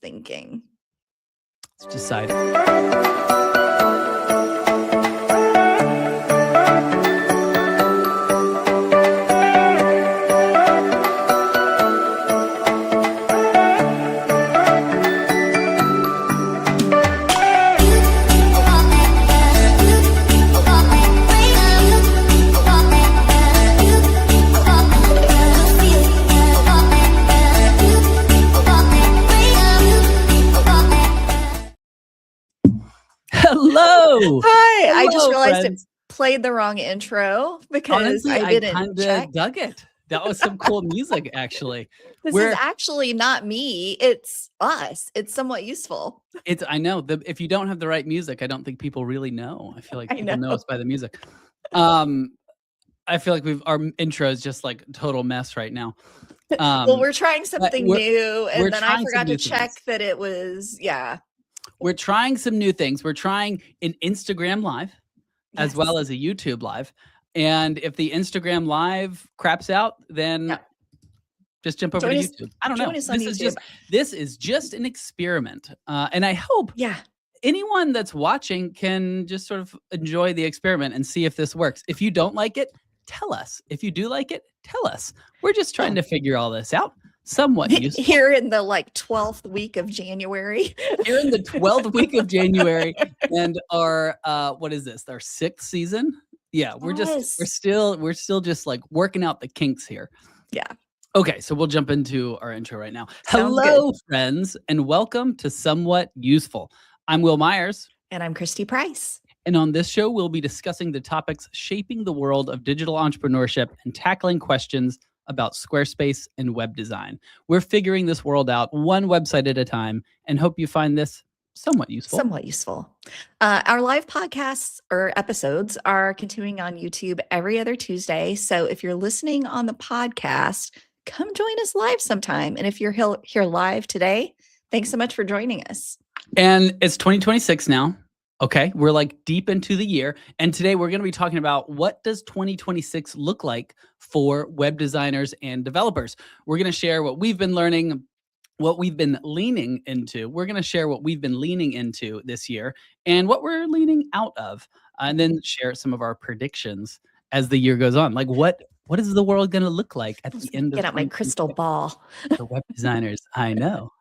thinking. Let's decide. Hello. Hi. I just Hello, realized friends. it played the wrong intro because Honestly, I I didn't kind check. of dug it. That was some cool music, actually. This is actually not me. It's us. It's somewhat useful. I know if you don't have the right music, I don't think people really know. I feel like I people know know. us by the music. I feel like our intro is just like a total mess right now. Well, we're trying something new, we're and then I trying some forgot new to check things. that it was, We're trying some new things. We're trying an Instagram Live as well Yes. as a YouTube Live. And if the Instagram Live craps out, then just jump over to YouTube. I don't know. Join us on YouTube. This is just an experiment. And I hope anyone that's watching can just sort of enjoy the experiment and see if this works. If you don't like it, tell us. If you do like it, tell us. We're just trying to figure all this out. Somewhat useful. Here in the 12th week of January. Here in the 12th week of January, and our what is this? Our 6th season? Yeah, we're still just like working out the kinks here. Yeah. Okay, so we'll jump into our intro right now. Sounds Hello, good. friends, and welcome to Somewhat Useful. I'm Will Myers. And I'm Christy Price. And on this show, we'll be discussing the topics shaping the world of digital entrepreneurship and tackling questions about Squarespace and web design. We're figuring this world out one website at a time and hope you find this somewhat useful. Somewhat useful. Our live podcasts or episodes are continuing on YouTube every other Tuesday. So if you're listening on the podcast, come join us live sometime. And if you're here live today, thanks so much for joining us. And it's 2026 now. Okay, we're like deep into the year. And today we're going to be talking about what does 2026 look like for web designers and developers. We're going to share what we've been learning, what we've been leaning into. We're going to share what we've been leaning into this year and what we're leaning out of, and then share some of our predictions as the year goes on. Like what is the world going to look like at the end of Get out my crystal ball. For web designers, I know.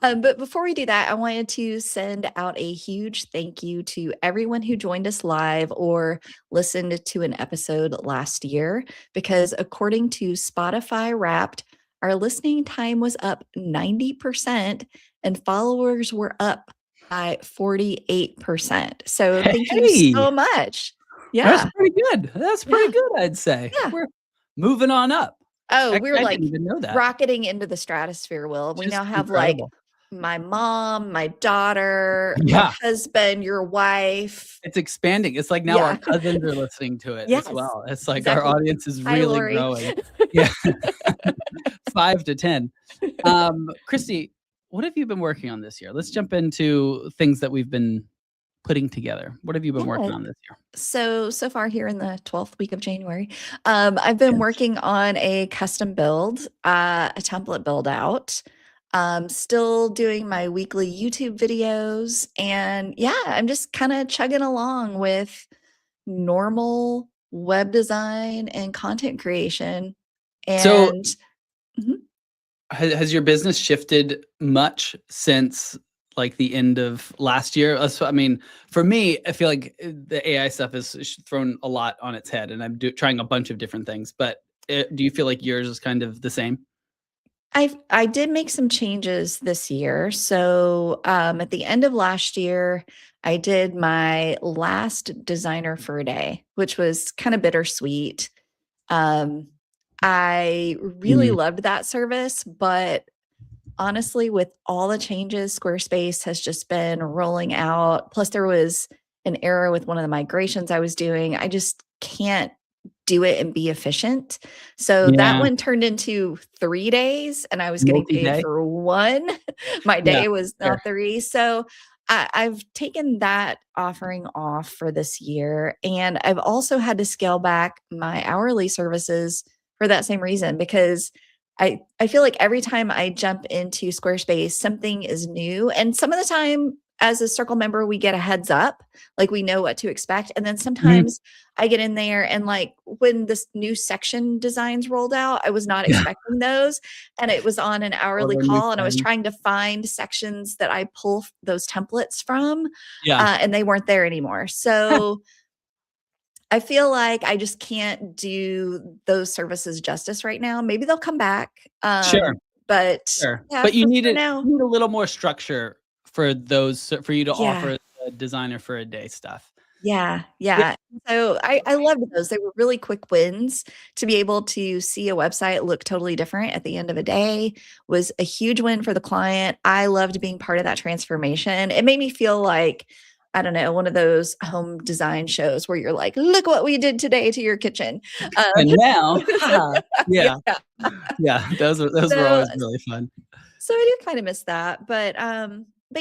But before we do that, I wanted to send out a huge thank you to everyone who joined us live or listened to an episode last year, because according to Spotify Wrapped, our listening time was up 90% and followers were up by 48%. So thank you so much. Yeah. That's pretty good. That's pretty good, I'd say. Yeah. We're moving on up. Oh, we're I like didn't even know that. Rocketing into the stratosphere, Will. We Just now have incredible. like my mom, my daughter, my husband, your wife. It's expanding. It's like now our cousins are listening to it as well. It's like our audience is really growing. Yeah. 5 to 10. Christy, what have you been working on this year? Let's jump into things that we've been putting together. What have you been working on this year? So far here in the 12th week of January, I've been working on a custom build, a template build out. Still doing my weekly YouTube videos, and I'm just kind of chugging along with normal web design and content creation. And has your business shifted much since like the end of last year? So, I mean, for me, I feel like the AI stuff has thrown a lot on its head, and I'm trying a bunch of different things. But do you feel like yours is kind of the same? I did make some changes this year. So at the end of last year, I did my last designer for a day, which was kind of bittersweet. I really loved that service, but honestly, with all the changes Squarespace has just been rolling out, plus there was an error with one of the migrations I was doing, I just can't do it and be efficient. So that one turned into 3 days and I was getting paid for 1. My day was not 3. So I've taken that offering off for this year. And I've also had to scale back my hourly services for that same reason, because I feel like every time I jump into Squarespace, something is new. And some of the time, as a circle member, we get a heads up, like we know what to expect. And then Mhm. sometimes I get in there and like when this new section designs rolled out, I was not Yeah. expecting those. And it was on an All hourly the new call, and I was things. trying to find sections that I pull those templates from, Yeah. and they weren't there anymore. So I feel like I just can't do those services justice right now. Maybe they'll come back. Sure. But Sure. yeah, But you need for it now. you need a little more structure for those for you to Yeah. offer the designer for a day stuff. Yeah. Yeah. Yeah. So I loved those. They were really quick wins. To be able to see a website look totally different at the end of a day was a huge win for the client. I loved being part of that transformation. It made me feel like, I don't know, one of those home design shows where you're like, look what we did today to your kitchen. And now, haha. Yeah. Yeah. Yeah. Those were So always really fun. So I do kind of miss that, but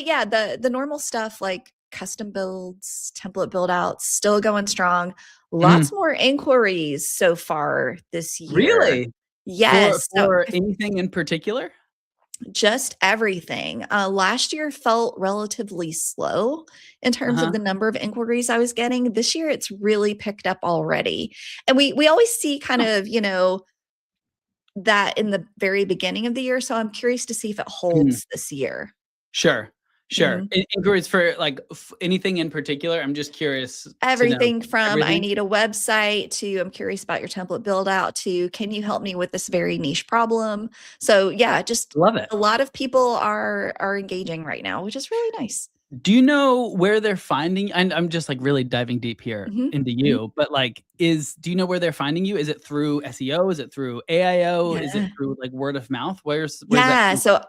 yeah, the normal stuff like custom builds, template build outs, still going strong. Lots Mhm. more inquiries so far this year. Really? For Yes, so for anything in particular? just everything. Last year felt relatively slow in terms of Uh-huh. the number of inquiries I was getting. This year, it's really picked up already, and we always see kind Huh. of that in the very beginning of the year. So I'm curious to see if it Mhm. holds this year. Sure. Sure. Mhm. Inquiries for, like, anything in particular? I'm just curious to know. Everything from I Everything? need a website to I'm curious about your template build out to can you help me with this very niche problem? So yeah, just Love it. a lot of people are engaging right now, which is really nice. Do you know where they're finding and I'm just, like, really diving deep here Mhm, into mhm. you, but, like, do you know where they're finding you? Is it through SEO? Is it through AIO? Is it Yeah. through, like, word of mouth? Where's that Yeah, coming so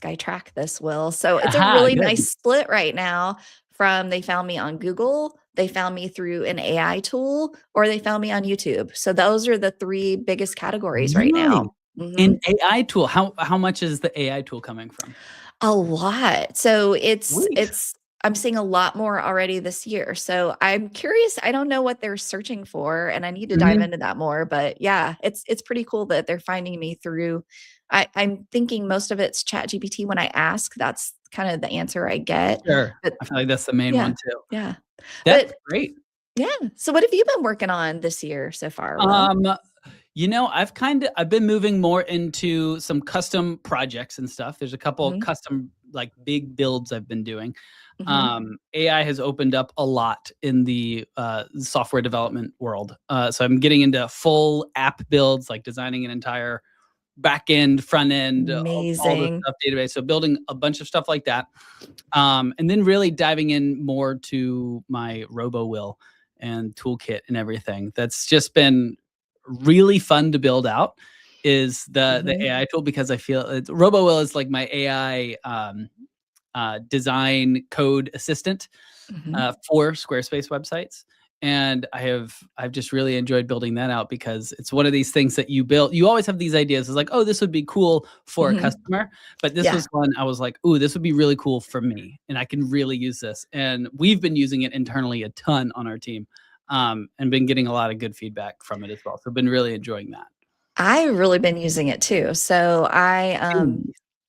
I track this, Will. So it's a Aha, really good. nice split right now from they found me on Google, they found me through an AI tool, or they found me on YouTube. So those are the 3 biggest categories right Really? now. Mhm. An AI tool, how much is the AI tool coming from? A lot. So Sweet. it's I'm seeing a lot more already this year. So I'm curious. I don't know what they're searching for, and I need to dive Mhm. into that more. But yeah, it's pretty cool that they're finding me through. I'm thinking most of it's Chat GPT when I ask. That's kind of the answer I get. Sure. But I feel like that's the main yeah, one too. yeah. That's But great. yeah. So what have you been working on this year so far, Will? Um, I've been moving more into some custom projects and stuff. There's a couple Hmm. custom, like, big builds I've been doing. Hmm. AI has opened up a lot in the, software development world. So I'm getting into full app builds, like designing an entire back end, front end, all this Amazing. stuff, database. So building a bunch of stuff like that. And then really diving in more to my RoboWill and toolkit and everything. That's just been really fun to build out is the Hmm. AI tool because I feel RoboWill is like my AI design code assistant Hmm. for Squarespace websites. And I've just really enjoyed building that out because it's one of these things that you build. You always have these ideas. It's like, oh, this would be cool for a Hmm. customer. But this Yeah. was one I was like, ooh, this would be really cool for me. And I can really use this. And we've been using it internally a ton on our team. And been getting a lot of good feedback from it as well. So been really enjoying that. I've really been using it too. So Hey.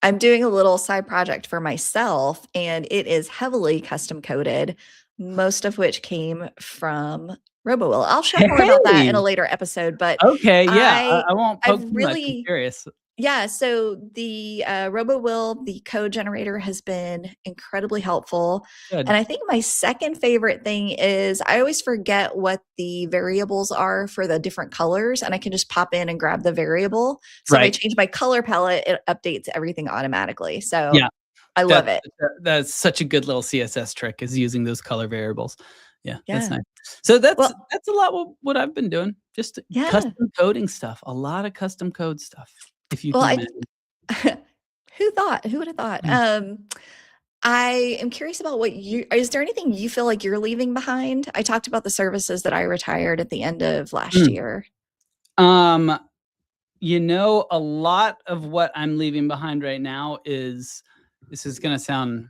I'm doing a little side project for myself and it is heavily custom coded, most of which came from RoboWill. I'll share more about that in a Hey. later episode, but Okay. Yeah. I I won't I've poke too much. I'm really curious. yeah, so the RoboWill, the code generator has been incredibly helpful. Good. And I think my second favorite thing is I always forget what the variables are for the different colors, and I can just pop in and grab the variable. So if I Right. change my color palette, it updates everything automatically. So Yeah. I love it. That's such a good little CSS trick is using those color variables. Yeah, that's Yeah. nice. So Well, that's a lot what I've been doing, just yeah. custom coding stuff, a lot of custom code stuff, if you Well, can imagine. who thought? Who would have thought? Mm, I am curious about what you is there anything you feel like you're leaving behind? I talked about the services that I retired at the end of last mm. year. Um, a lot of what I'm leaving behind right now is this is gonna sound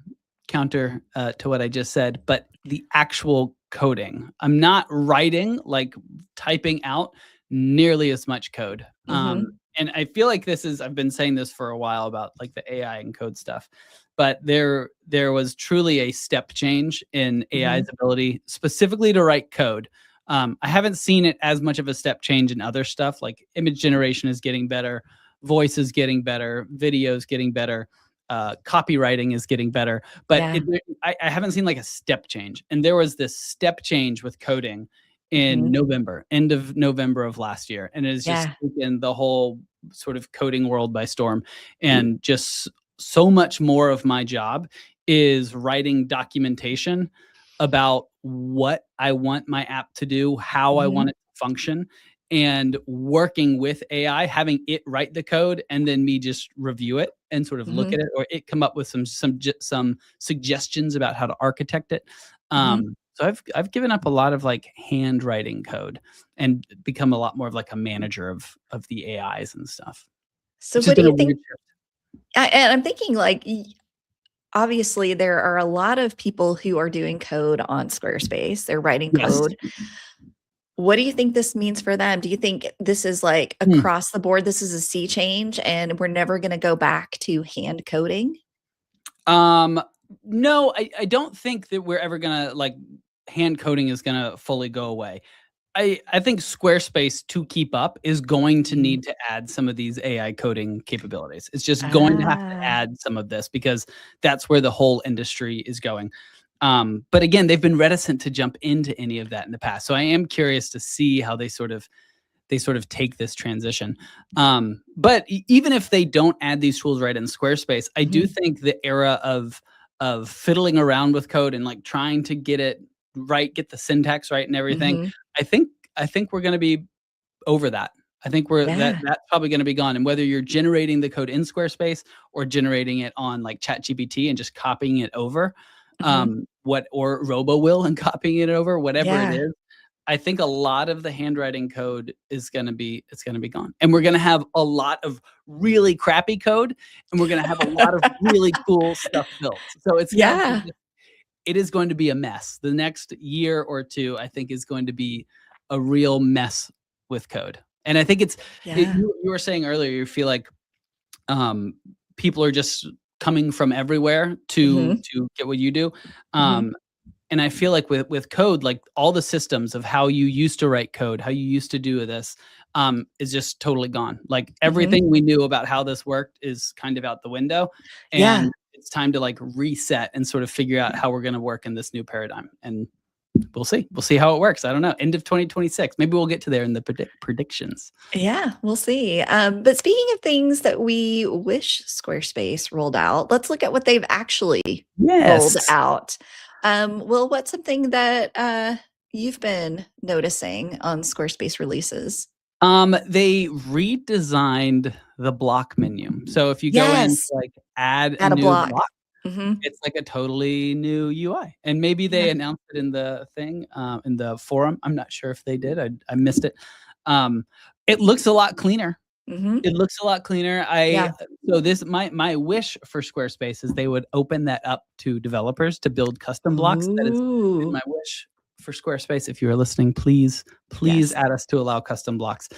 counter, to what I just said, but the actual coding. I'm not writing, like typing out nearly as much code. Mhm. And I feel like I've been saying this for a while about like the AI and code stuff, but there was truly a step change in AI's Mhm. ability specifically to write code. I haven't seen it as much of a step change in other stuff, like image generation is getting better, voice is getting better, video is getting better, copywriting is getting better, but Yeah. I haven't seen like a step change. And there was this step change with coding in Mhm. November, end of November of last year, and it has just Yeah. taken the whole sort of coding world by storm. And just so much more of my job is writing documentation about what I want my app to do, how I want Mhm. it to function, and working with AI, having it write the code, and then me just review it and sort of look at Mhm. it, or it come up with some suggestions about how to architect it. Mhm. So I've given up a lot of like handwriting code and become a lot more of like a manager of the AIs and stuff, So which has what do been a you weird think shift. and I'm thinking like obviously there are a lot of people who are doing code on Squarespace. They're writing Yes. code. What do you think this means for them? Do you think this is like Hmm. across the board, this is a sea change and we're never going to go back to hand coding? Um, no, I don't think that we're ever gonna like hand coding is gonna fully go away. I think Squarespace to keep up is going to Mhm. need to add some of these AI coding capabilities. It's just going to have to Ah. add some of this because that's where the whole industry is going. But again, they've been reticent to jump into any of that in the past. So I am curious to see how they sort of take this transition. But even if they don't add these tools right in Squarespace, I do Mhm. think the era of fiddling around with code and like trying to get it right, get the syntax right and everything, Mhm. I think I think we're going to be over that. I think Yeah. that's probably going to be gone. And whether you're generating the code in Squarespace or generating it on like ChatGPT and just copying it over, Mhm. what or RoboWill and copying it over, whatever it Yeah. is, I think a lot of the handwriting code is gonna be gone. And we're gonna have a lot of really crappy code, and we're gonna have a lot of really cool stuff built. So it's gonna be Yeah. it is going to be a mess. The next year or 2, I think, is going to be a real mess with code. And I think Yeah. you were saying earlier, you feel like, um, people are just coming from everywhere Mhm. to get what you do. Mhm. Um, and I feel like with code, like all the systems of how you used to write code, how you used to do this, is just totally gone. Like Mhm. everything we knew about how this worked is kind of out the window, Yeah. and it's time to like reset and sort of figure out how we're going to work in this new paradigm. And we'll see. We'll see how it works. I don't know. End of 2026. Maybe we'll get to there in the predictions. Yeah, we'll see. But speaking of things that we wish Squarespace rolled out, let's look at what they've actually rolled Yes. out. Well, what's something that you've been noticing on Squarespace releases? They redesigned the block menu. So if you go in to Yes, like add a add a new block. block, Mhm. it's like a totally new UI, and maybe Yeah. they announced it in the thing, in the forum. I'm not sure if they did. I missed it. Um, it looks a lot cleaner. Mhm. It looks a lot cleaner. I Yeah. so this my wish for Squarespace is they would open that up to developers to build custom blocks. That has been Ooh. my wish for Squarespace. If you are listening, please Yes. add us to allow custom blocks.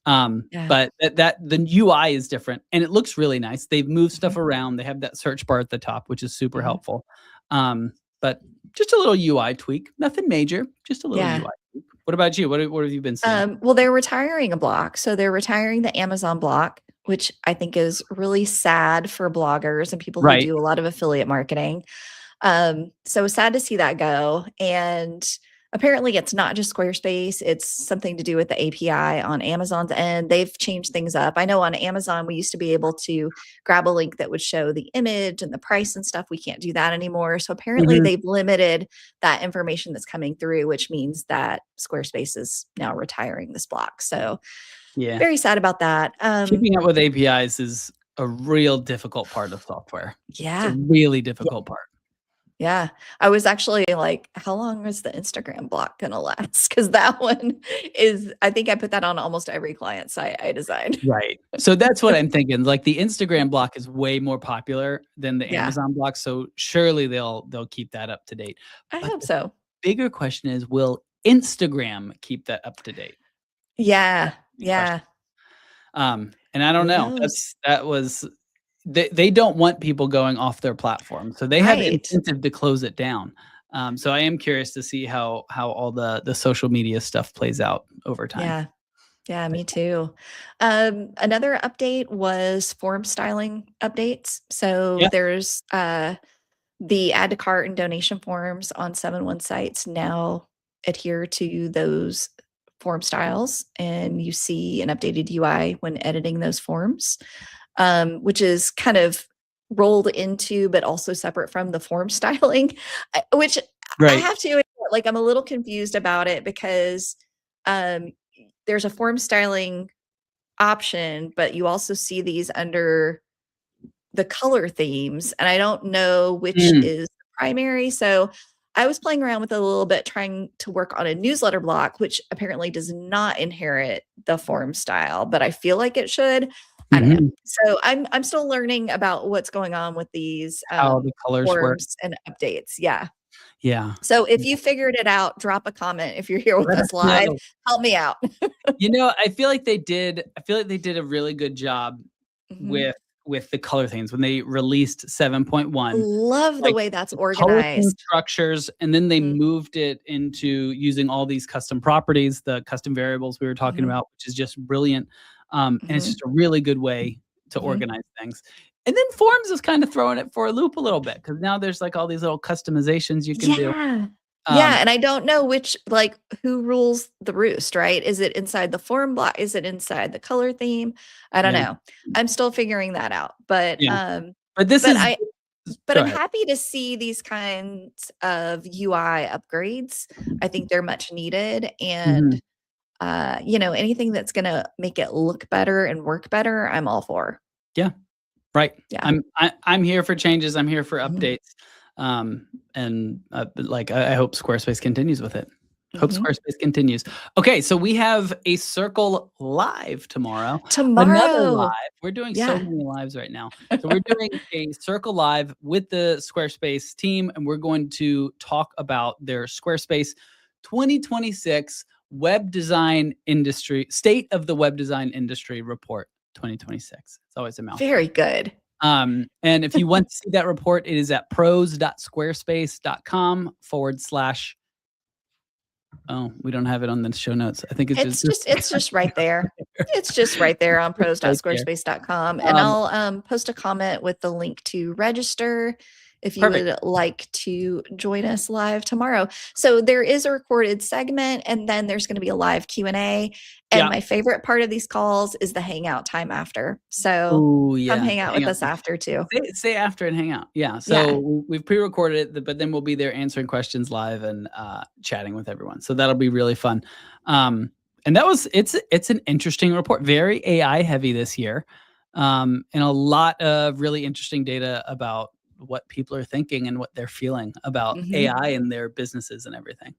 Yeah. But that the UI is different and it looks really nice. They've moved stuff Mhm. around. They have that search bar at the top, which is super Mhm. helpful. But just a little UI tweak, nothing major, just a little Yeah. UI tweak. What about you? What have you been seeing? Well, they're retiring a block. So they're retiring the Amazon block, which I think is really sad for bloggers and people who Right. do a lot of affiliate marketing. So sad to see that go. And apparently it's not just Squarespace, it's something to do with the API on Amazon's end. They've changed things up. I know on Amazon we used to be able to grab a link that would show the image and the price and stuff. We can't do that anymore. So apparently Mhm. they've limited that information that's coming through, which means that Squarespace is now retiring this block. So Yeah. very sad about that. Keeping up with APIs is a real difficult part of software. It's a Yeah. really difficult part. Yeah. I was actually like, how long is the Instagram block gonna last? Because that one is I think I put that on almost every client site I designed. Right. So that's what I'm thinking. Like the Instagram block is way more popular than the Yeah, Amazon block, so surely they'll keep that up to date. I But hope the so. bigger question is, will Instagram keep that up to date? Yeah. Yeah. And I don't Who know. knows? That was they don't want people going off their platform, so they have Right. incentive to close it down. So I am curious to see how all the social media stuff plays out over time. Yeah. Yeah, me too. Another update was form styling updates. So Yeah, there's the add to cart and donation forms on 7-One sites now adhere to those form styles, and you see an updated UI when editing those forms, which is kind of rolled into, but also separate from the form styling, which I right. have to admit, like, I'm a little confused about it because um, there's a form styling option, but you also see these under the color themes, and I don't know which Mm, is primary. So I was playing around with it a little bit, trying to work on a newsletter block, which apparently does not inherit the form style, but I feel like it should. I don't know. mhm. So I'm still learning about what's going on with these How the colors work. forms and updates. Yeah. Yeah. So if Yeah. you figured it out, drop a comment. If you're here with Let us us live, know. help me out. I feel like they did a really good job Mhm. with the color themes when they released 7.1, Love the like, way that's the color theme organized. structures, and then they Mhm, moved it into using all these custom properties, the custom variables we were talking mhm, about, which is just brilliant. And it's mhm, just a really good way to mhm. organize things. And then Forms is kind of throwing it for a loop a little bit because now there's, like, all these little customizations you can do. Yeah. Yeah, Um and I don't know which, like, who rules the roost, right? Is it inside the form block? Is it inside the color theme? I don't Yeah, know. I'm still figuring that out, yeah. But this but is I but Go I'm ahead. happy to see these kinds of UI upgrades. I think they're much needed, Mhm. and, anything that's gonna make it look better and work better, I'm all for. Yeah. Right. Yeah. I'm here for changes, I'm here for Mhm. updates, and, like, I hope Squarespace continues with it. Hope Mhm. Squarespace continues. Okay, so we have a Circle Live tomorrow, another Tomorrow. live. We're doing so Yeah. many lives right now. So we're doing a Circle Live with the Squarespace team, and we're going to talk about their Squarespace 2026 web design industry state of the web design industry report 2026. It's always a mouthful. Very good. And if you want to see that report, it is at pros.squarespace.com/. Oh, we don't have it on the show notes. I think it's just It's just right there. It's just right there on it's right there. pros.squarespace.com, and Um, I'll, post a comment with the link to register if you Perfect. would like to join us live tomorrow. So there is a recorded segment, and then there's gonna be a live Q&A, and Yeah. my favorite part of these calls is the hangout time after. So Oh, come yeah. hang out Hang with out. us after too. Stay after and hang out. Yeah. So Yeah. we've pre-recorded it, but then we'll be there answering questions live and chatting with everyone. So that'll be really fun. And it's an interesting report, very AI heavy this year, and a lot of really interesting data about what people are thinking and what they're feeling about Mhm. AI and their businesses and everything.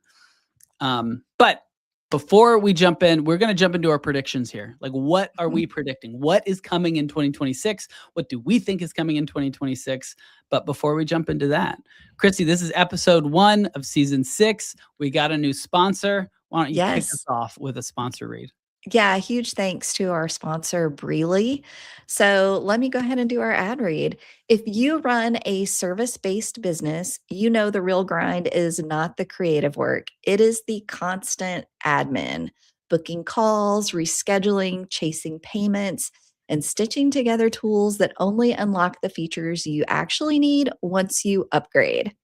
But before we jump in, we're going to jump into our predictions here. Like, what are Mhm. we predicting? What is coming in 2026? What do we think is coming in 2026? But before we jump into that, Christy, this is episode 1 of season 6. We got a new sponsor. Why don't you kick us Yes. off with a sponsor read? Yeah, huge thanks to our sponsor, Breely. So let me go ahead and do our ad read. If you run a service based business, you know the real grind is not the creative work, it is the constant admin, booking calls, rescheduling, chasing payments, and stitching together tools that only unlock the features you actually need once you upgrade.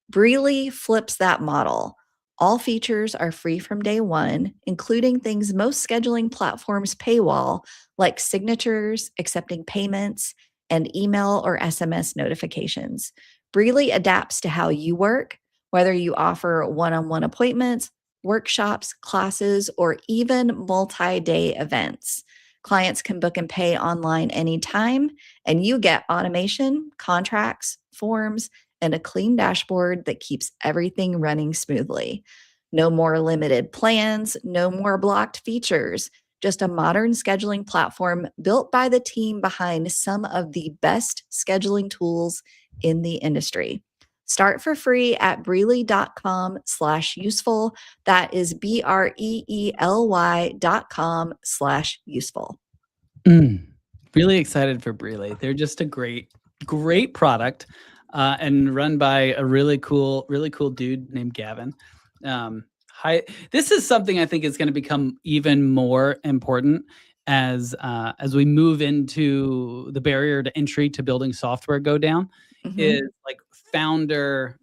Breely flips that model. All features are free from day one, including things most scheduling platforms paywall, like signatures, accepting payments, and email or SMS notifications. Breely adapts to how you work, whether you offer one on one appointments, workshops, classes, or even multi day events. Clients can book and pay online anytime, and you get automation, contracts, forms, and a clean dashboard that keeps everything running smoothly. No more limited plans, no more blocked features, just a modern scheduling platform built by the team behind some of the best scheduling tools in the industry. Start for free at breely.com/useful. That is BREELY.com/useful. Really excited for Breely. They're just a great product, and run by a really cool dude named Gavin. This is something I think is going to become even more important as we move into the barrier to entry to building software go down. Is like founder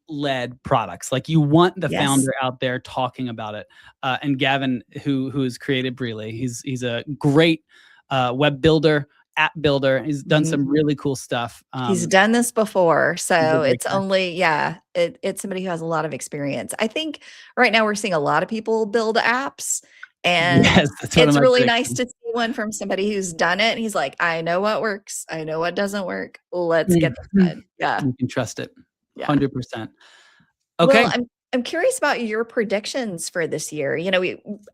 led products. Like you want the founder out there talking about it. And Gavin, who has created Breely, he's a great web builder, app builder. He's done some really cool stuff. He's done this before, so it's guy. only it's somebody who has a lot of experience. I think right now we're seeing a lot of people build apps, and it's really nice to see one from somebody who's done it. And he's like, I know what works, I know what doesn't work. Let's get this done. Yeah, you can trust it. 100%. Okay. Well, I'm curious about your predictions for this year. You know,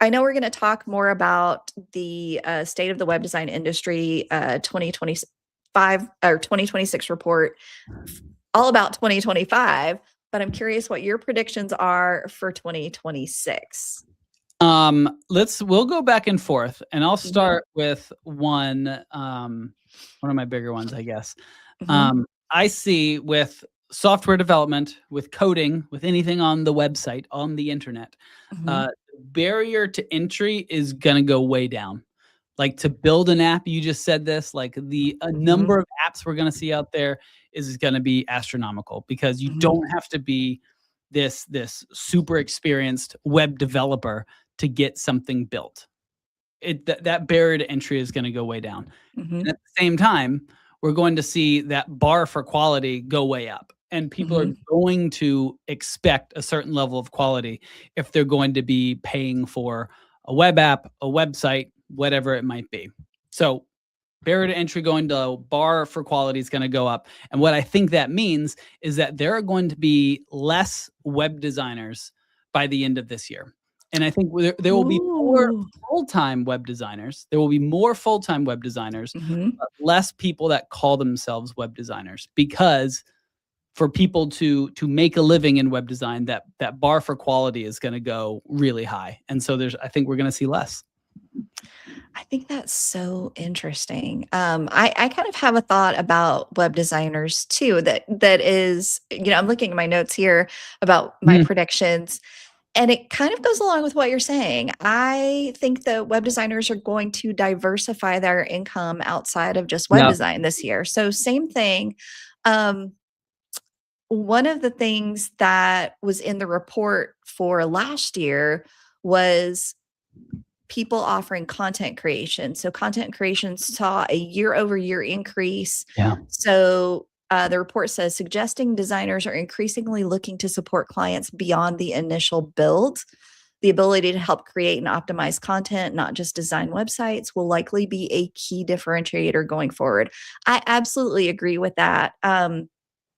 I know we're going to talk more about the state of the web design industry 2025 or 2026 report, all about 2025. But I'm curious what your predictions are for 2026. We'll go back and forth, and I'll start with one of my bigger ones, I guess. I see with software development, with coding, with anything on the website, on the internet, barrier to entry is going to go way down. Like to build an app, you just said this, like the number of apps we're going to see out there is going to be astronomical, because you don't have to be this super experienced web developer to get something built. That barrier to entry is going to go way down. And at the same time, we're going to see that bar for quality go way up. And people are going to expect a certain level of quality if they're going to be paying for a web app, a website, whatever it might be. So barrier to entry going to bar for quality is going to go up. And what I think that means is that there are going to be less web designers by the end of this year. And I think there will be more full-time web designers. There will be more full-time web designers, but less people that call themselves web designers, because for people to make a living in web design, that bar for quality is going to go really high. And so I think we're going to see less. I think that's so interesting. I kind of have a thought about web designers too, that is, you know, I'm looking at my notes here about my predictions, and it kind of goes along with what you're saying. I think that web designers are going to diversify their income outside of just web design this year. So same thing. One of the things that was in the report for last year was people offering content creation. So content creation saw a year-over-year increase. So the report says suggesting designers are increasingly looking to support clients beyond the initial build. The ability to help create and optimize content, not just design websites, will likely be a key differentiator going forward. I absolutely agree with that.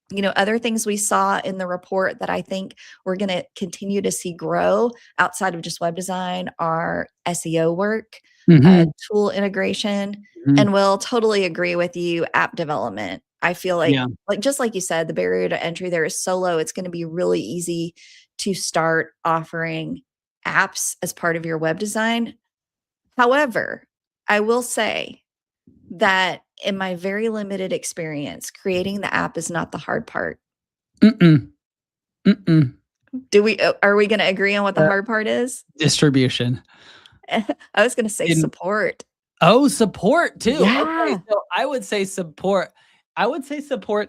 You know, other things we saw in the report that I think we're going to continue to see grow outside of just web design are SEO work, tool integration, and we'll totally agree with you, app development. I feel like just like you said, the barrier to entry there is so low. It's going to be really easy to start offering apps as part of your web design. However, I will say that in my very limited experience, creating the app is not the hard part. Are we going to agree on what the hard part is? Distribution. I was going to say support. Oh, support too. Yeah. Okay, so I would say support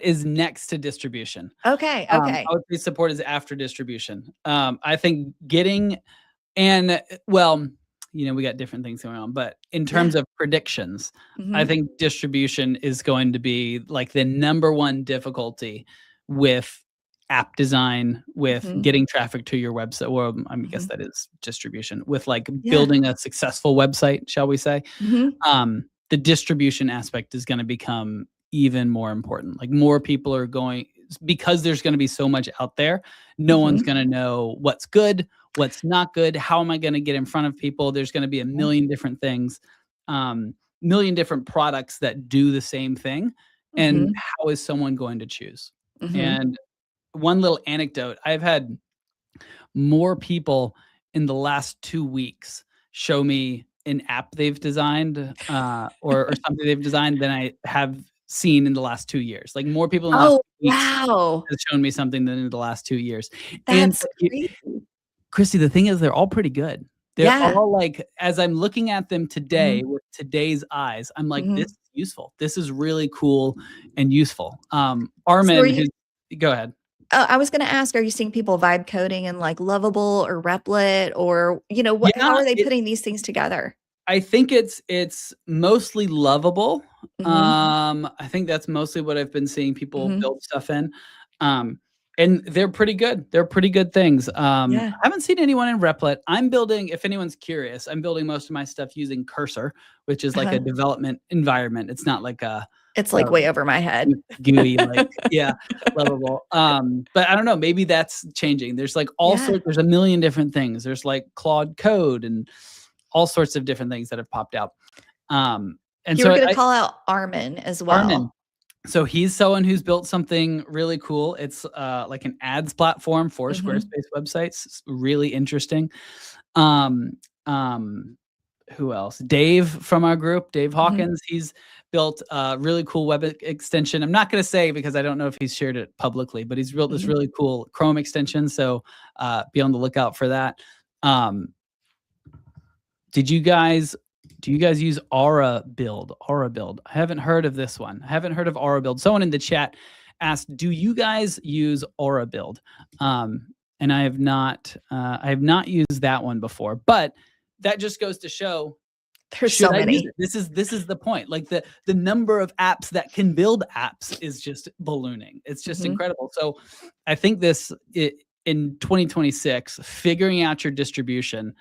is next to distribution. Okay. I would say support is after distribution. I think you know, we got different things going on, but in terms of predictions, I think distribution is going to be like the number one difficulty with app design, with getting traffic to your website. Well, I guess that is distribution, with like building a successful website, shall we say. The distribution aspect is going to become even more important. Like more people are going, because there's going to be so much out there, no one's going to know what's good, what's not good. How am I going to get in front of people? There's going to be a million different things, million different products that do the same thing. And how is someone going to choose? And one little anecdote. I've had more people in the last 2 weeks show me an app they've designed, or something they've designed than I have seen in the last 2 years. Like, more people in the last Oh, 2 weeks wow. have shown me something than in the last 2 years. And That's crazy. Christy, the thing is they're all pretty good. They're Yeah. all like, as I'm looking at them today Mhm, with today's eyes, I'm like, this mhm. is useful. This is really cool and useful. So are Armin, you who's go ahead. I was gonna ask, are you seeing people vibe coding in, like, Lovable or Replit or, how Yeah, are they putting these things together? I think it's mostly lovable. Mhm, I think that's mostly what I've been seeing people mhm. build stuff in. Um, and they're pretty good. They're pretty good things. Yeah. I haven't seen anyone in Replit. I'm building, if anyone's curious, I'm building most of my stuff using Cursor, which is like Uh-huh. a development environment. It's not like It's, a like, way over my head. GUI, like, yeah, lovable. But I don't know, maybe that's changing. There's like Yeah. there's a million different things. There's like Claude Code and all sorts of different things that have popped out. And You were so gonna I call out Armin as Armin, well. so he's someone who's built something really cool. It's like an ads platform for Mhm, Squarespace websites. It's really interesting. Um, um, who else? Dave from our group, Dave mhm, Hawkins. He's built a really cool web extension. I'm not going to say because I don't know if he's shared it publicly, but he's built this mhm. really cool Chrome extension. So be on the lookout for that. Um, did you guys do you guys use Aura Build? Aura Build. I haven't heard of this one. I haven't heard of Aura Build. Someone in the chat asked, "Do you guys use Aura Build?" And I have not used that one before. But that just goes to show, There's should so I use many. it? This is the point. Like the number of apps that can build apps is just ballooning. It's just Mhm, incredible. So I think in 2026, figuring out your distribution,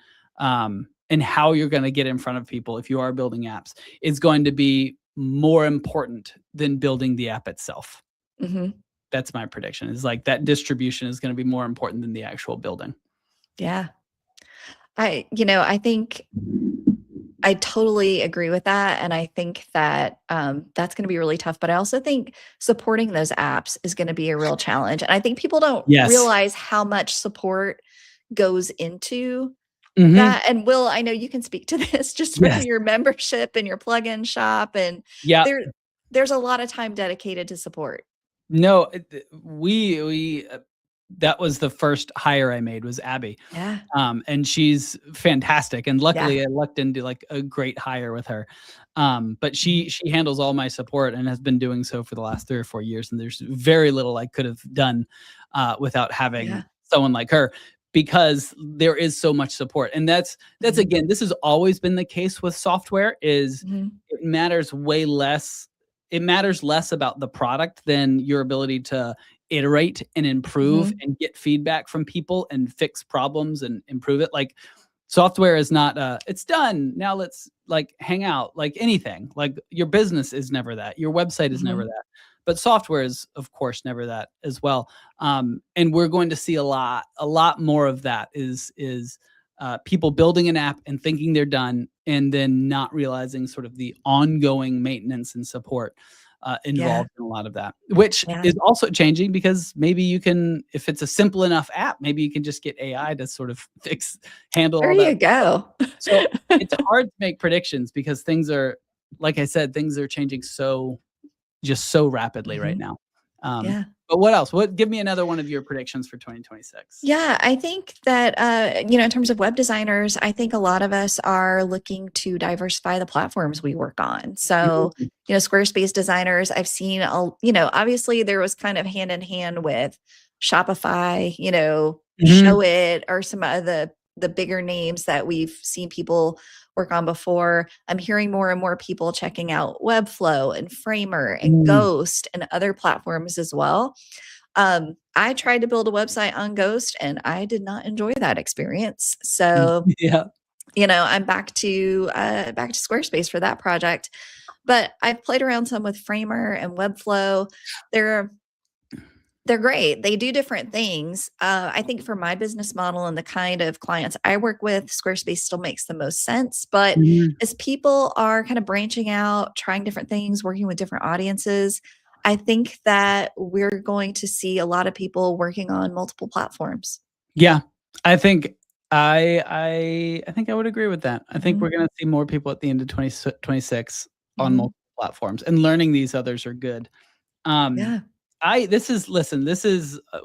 and how you're going to get in front of people if you are building apps is going to be more important than building the app itself. mhm. That's my prediction. Is like that distribution is going to be more important than the actual building. Yeah. I think I totally agree with that, and I think that, that's gonna be really tough, but I also think supporting those apps is gonna be a real challenge, and I think people don't Yes. realize how much support goes into Hmm. that, and Will, I know you can speak to this just from Yes. your membership and your plugin shop, and Yeah. there there's a lot of time dedicated to support. No, we that was the first hire I made was Abby. Yeah, And she's fantastic. And yeah, luckily I lucked into like a great hire with her. But mhm, she handles all my support and has been doing so for the last 3 or 4 years. And there's very little I could have done without yeah, having someone like her because there is so much support. And that's mhm, again, this has always been the case with software is mhm, it matters way less. It matters less about the product than your ability to iterate and improve mhm, and get feedback from people and fix problems and improve it. Like software is not it's done. Now let's like hang out. Like anything. Like your business is never that. Your website is never mhm, that. But software is of course never that as well. And we're going to see a lot more of that is people building an app and thinking they're done and then not realizing sort of the ongoing maintenance and support yeah, involved in a lot of that, which yeah. is also changing because maybe you can, if it's a simple enough app, maybe you can just get AI to sort of handle There all that. you go. So it's hard to make predictions because things are, like I said, things are changing so rapidly right Mhm, now. Um, yeah. but what else? Give me another one of your predictions for 2026. Yeah, I think that, in terms of web designers, I think a lot of us are looking to diversify the platforms we work on. So, Mhm. Squarespace designers, I've seen, obviously there was kind of hand in hand with Shopify, Mhm. Show It, or some of the bigger names that we've seen people work on before. I'm hearing more and more people checking out Webflow and Framer and Mm. Ghost and other platforms as well. I tried to build a website on Ghost and I did not enjoy that experience. So, Yeah. I'm back to Squarespace for that project. But I've played around some with Framer and Webflow. They're they're great. They do different things. I think for my business model and the kind of clients I work with, Squarespace still makes the most sense. But Mhm. as people are kind of branching out, trying different things, working with different audiences, I think that we're going to see a lot of people working on multiple platforms. Yeah, I think I think I would agree with that. I think Mhm. we're gonna see more people at the end of 2026 on Mhm. multiple platforms, and learning these others are good. Um, Yeah. this is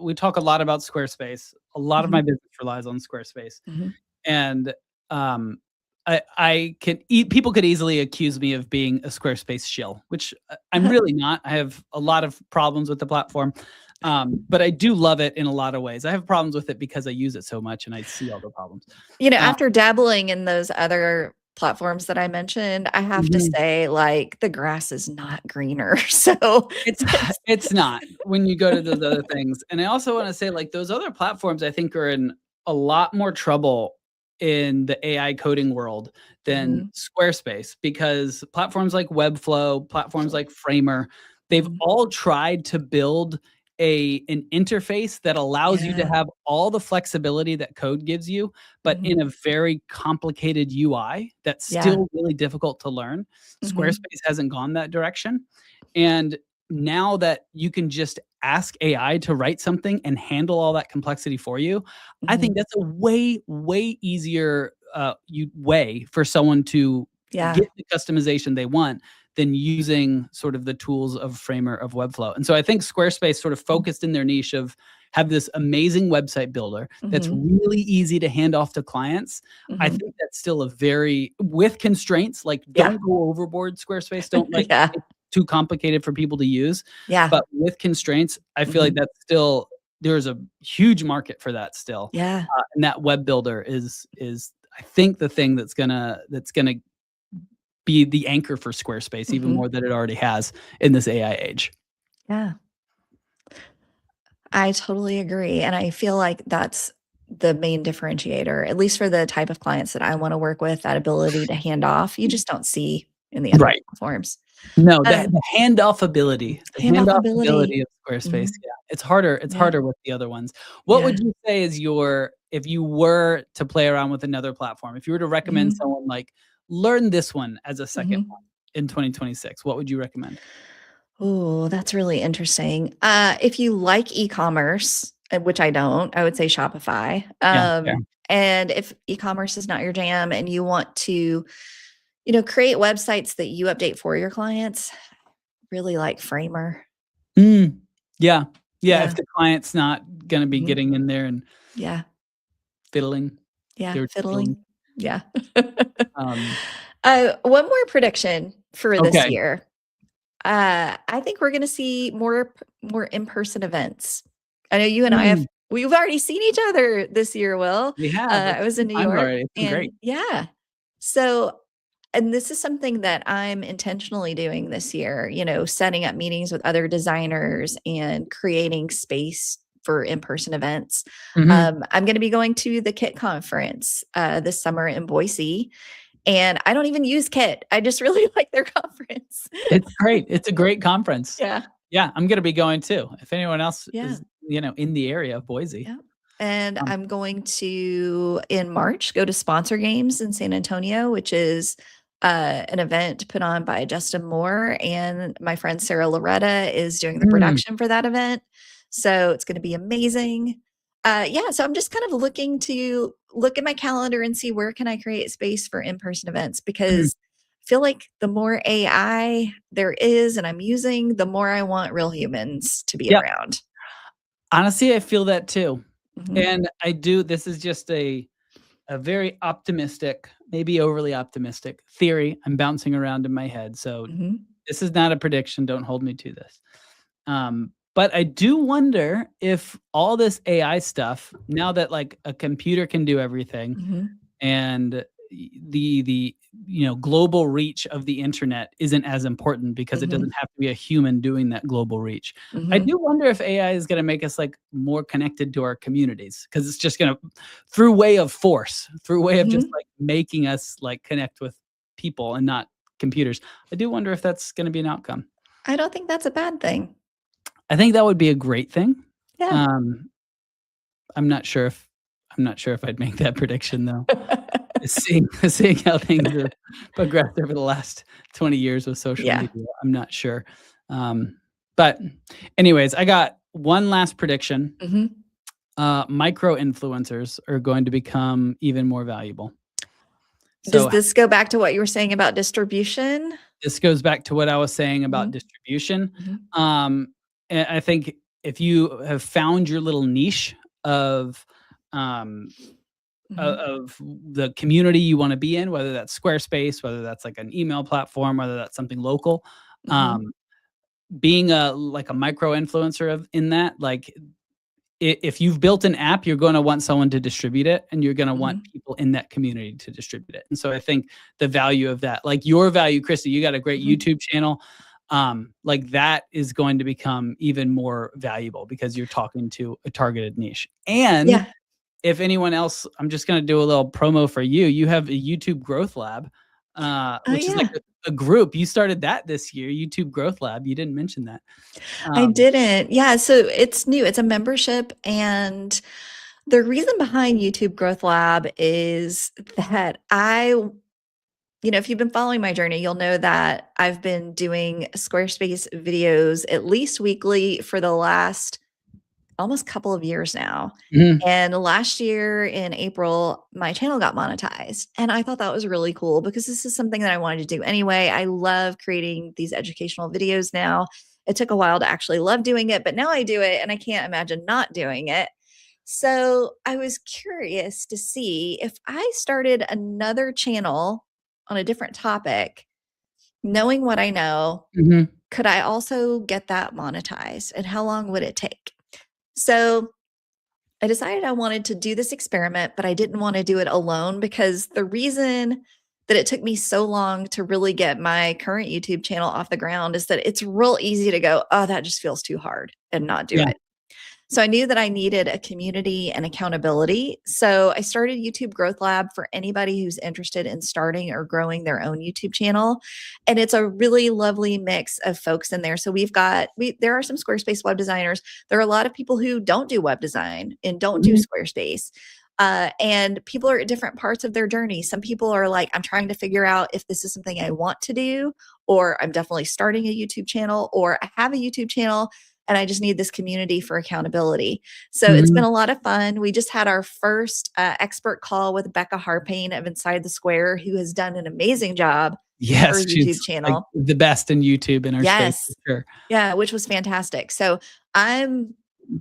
we talk a lot about Squarespace. A lot of my Mhm. business relies on Squarespace, Mhm. and um, I can people could easily accuse me of being a Squarespace shill, which I'm really not. I have a lot of problems with the platform, but I do love it in a lot of ways. I have problems with it because I use it so much and I see all the problems. Uh, After dabbling in those other platforms that I mentioned, I have to mhm. say, like, the grass is not greener. So It's it's it's not when you go to those other things, and I also wanna say, like, those other platforms I think are in a lot more trouble in the AI coding world than Mhm. Squarespace, because platforms like Webflow, platforms like Framer, they've Mhm. all tried to build an interface that allows you to Yeah. have all the flexibility that code gives you, but Mhm. in a very complicated UI that's Yeah. still really difficult to learn. Mhm. Squarespace hasn't gone that direction, and now that you can just ask AI to write something and handle all that complexity for you, I think Mhm. that's a way easier way for someone to Yeah. get the customization they want than using sort of the tools of Framer of Webflow. And so I think Squarespace sort of focused in their niche of have this amazing website builder that's Mhm. really easy to hand off to clients. I Mhm. think that's still a very with constraints, like Yeah. don't go overboard, Squarespace. Don't like Yeah. too complicated for people to use, Yeah. but with constraints, I feel like Mhm. that's still there's a huge market for that still, Yeah. and that web builder is I think the thing that's gonna be the anchor for Squarespace even Mhm. more than it already has in this AI age. Yeah. I totally agree, and I feel like that's the main differentiator, at least for the type of clients that I wanna work with, that ability to hand off, you just don't see in the other Right. platforms. No, Um, the handoff ability handoff ability. of Squarespace, Mhm. yeah, it's Yeah. harder with the other ones. What Yeah. would you say is your if you were to play around with another platform, if you were to recommend Mhm. someone like, "Learn this one as a second Mhm. one in 2026," what would you recommend? Ooh, that's really interesting. If you like e-commerce, which I don't, I would say Shopify. Yeah, fair. And if e-commerce is not your jam and you want to, create websites that you update for your clients, really like Framer. Mm, yeah. Yeah, if Yeah. the client's not gonna be Mhm. getting in there and Yeah. fiddling, Yeah. dirt fiddling. Fiddling. Yeah. Um, One more prediction for this okay. year. I think we're gonna see more in-person events. I know you and I Mm, we've already seen each other this year, Will. we have a I was few in New times York already, it's been and great. yeah. So and this is something that I'm intentionally doing this year, setting up meetings with other designers and creating space for in-person events. Mhm. I'm gonna be going to the KIT conference, this summer in Boise, and I don't even use Kit. I just really like their conference. It's great. It's a great conference. Yeah, Yeah, I'm gonna be going too. If anyone else yeah, is, in the area of Boise. yeah. And Um, I'm going to, in March, go to Sponsor Games in San Antonio, which is an event put on by Justin Moore. And my friend Sarah Loretta is doing the mm, production for that event. So it's going to be amazing. Yeah, so I'm just kind of looking to look at my calendar and see where can I create space for in-person events mm, because I feel like the more AI there is and I'm using, the more I want real humans to be yep. around. Honestly, I feel that too. Mhm, And I do this is just a very optimistic, maybe overly optimistic theory I'm bouncing around in my head. So mhm, this is not a prediction. Don't hold me to this. But I do wonder if all this AI stuff, now that like a computer can do everything, mhm, and the global reach of the internet isn't as important because it doesn't mhm, have to be a human doing that global reach. I mhm. do wonder if AI is going to make us like more connected to our communities because it's just going to through way of force, through way of just Mhm. like making us like connect with people and not computers. I do wonder if that's going to be an outcome. I don't think that's a bad thing. I think that would be a great thing. Yeah. Um, I'm not sure if I'd make that prediction though. Seeing how things have progressed over the last 20 years with social Yeah. media, I'm not sure. Um, But anyways, I got one last prediction. Mhm. Micro influencers are going to become even more valuable. Does So this go back to what you were saying about distribution? this goes back to what I was saying about Mhm, distribution. mhm, Um, and I think if you have found your little niche of um, mhm, of the community you want to be in, whether that's Squarespace, whether that's like an email platform, whether that's something local, mhm, um, being a micro influencer of in that, like if you've built an app, you're going to want someone to distribute it, and you're going to want mhm, people in that community to distribute it. And so I think the value of that, like your value, Christy, you got a great mhm. YouTube channel. Like that is going to become even more valuable because you're talking to a targeted niche. And Yeah. if anyone else, I'm just going to do a little promo for you. You have a YouTube Growth Lab, Oh, which is like yeah. a group. You started that this year, YouTube Growth Lab. You didn't mention that. I Um, didn't. Yeah, so it's new. It's a membership, and the reason behind YouTube Growth Lab is that if you've been following my journey, you'll know that I've been doing Squarespace videos at least weekly for the last almost couple of years now. mhm. And last year in April, my channel got monetized. And I thought that was really cool because this is something that I wanted to do anyway. I love creating these educational videos now. It took a while to actually love doing it, but now I do it and I can't imagine not doing it. So I was curious to see if I started another channel on a different topic, knowing what I know, Mhm. could I also get that monetized and how long would it take? So I decided I wanted to do this experiment, but I didn't want to do it alone because the reason that it took me so long to really get my current YouTube channel off the ground is that it's real easy to go, oh, that just feels too hard and not do Yeah. it. So I knew that I needed a community and accountability. So I started YouTube Growth Lab for anybody who's interested in starting or growing their own YouTube channel. And it's a really lovely mix of folks in there. So there are some Squarespace web designers. There are a lot of people who don't do web design and don't do Mhm. Squarespace. And people are at different parts of their journey. Some people are like, I'm trying to figure out if this is something I want to do, or I'm definitely starting a YouTube channel, or I have a YouTube channel and I just need this community for accountability. So it's been Mhm. a lot of fun. We just had our first expert call with Becca Harpain of Inside the Square, who has done an amazing job with her Yes, YouTube she's, like, channel. the best in YouTube in her space for Yes. sure. Yeah, which was fantastic. So I'm